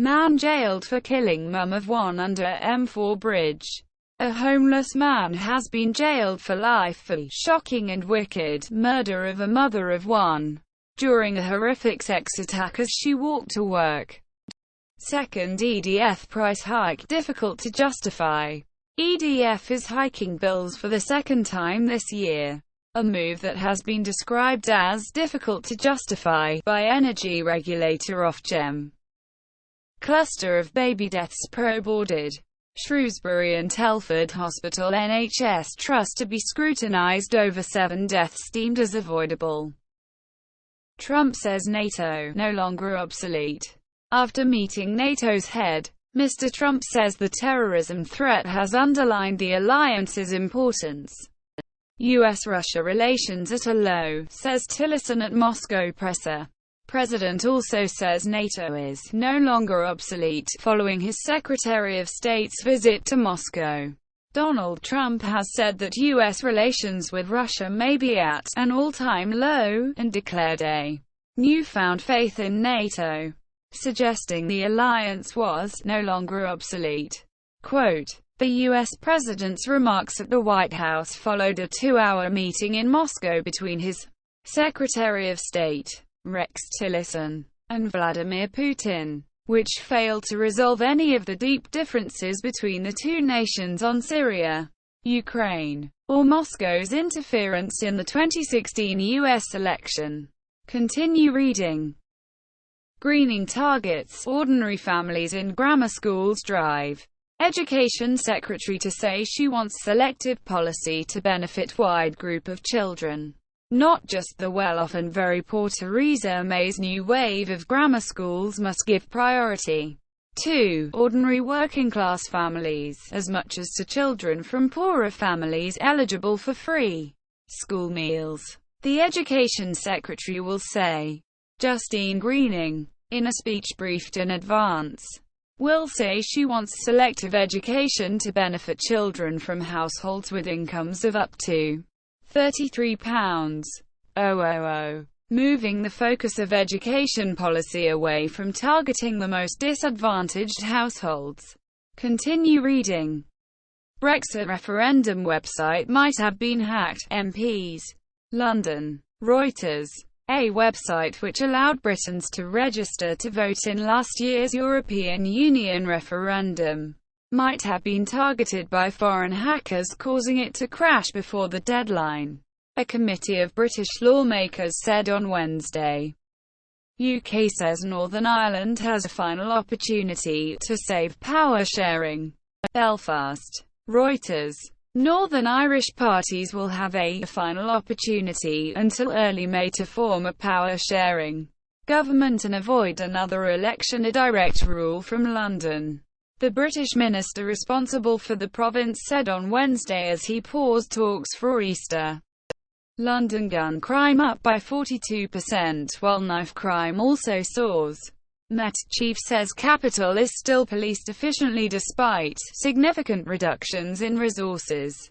Man jailed for killing mum of one under M4 bridge. A homeless man has been jailed for life for the shocking and wicked murder of a mother of one during a horrific sex attack as she walked to work. Second EDF price hike difficult to justify. EDF is hiking bills for the second time this year, a move that has been described as difficult to justify by energy regulator Ofgem. Cluster of baby deaths probe-ordered. Shrewsbury and Telford Hospital NHS Trust to be scrutinised over 7 deaths deemed as avoidable. Trump says NATO no longer obsolete. After meeting NATO's head, Mr. Trump says the terrorism threat has underlined the alliance's importance. U.S.-Russia relations at a low, says Tillerson at Moscow presser. President also says NATO is no longer obsolete, following his Secretary of State's visit to Moscow. Donald Trump has said that U.S. relations with Russia may be at an all-time low, and declared a newfound faith in NATO, suggesting the alliance was no longer obsolete. Quote, the U.S. President's remarks at the White House followed a 2-hour meeting in Moscow between his Secretary of State, Rex Tillerson, and Vladimir Putin, which failed to resolve any of the deep differences between the two nations on Syria, Ukraine, or Moscow's interference in the 2016 U.S. election. Continue reading. Greening targets ordinary families in grammar schools drive. Education Secretary to say she wants selective policy to benefit wide group of children, not just the well-off and very poor. Theresa May's new wave of grammar schools must give priority to ordinary working-class families, as much as to children from poorer families eligible for free school meals, the Education Secretary will say. Justine Greening, in a speech briefed in advance, will say she wants selective education to benefit children from households with incomes of up to £33,000, moving the focus of education policy away from targeting the most disadvantaged households. Continue reading. Brexit referendum website might have been hacked, MPs. London. Reuters. A website which allowed Britons to register to vote in last year's European Union referendum might have been targeted by foreign hackers, causing it to crash before the deadline, a committee of British lawmakers said on Wednesday. UK says Northern Ireland has a final opportunity to save power sharing. Belfast. Reuters. Northern Irish parties will have a final opportunity until early May to form a power-sharing government and avoid another election, a direct rule from London. The British minister responsible for the province said on Wednesday as he paused talks for Easter. London gun crime up by 42%, while knife crime also soars. Met chief says capital is still policed efficiently despite significant reductions in resources.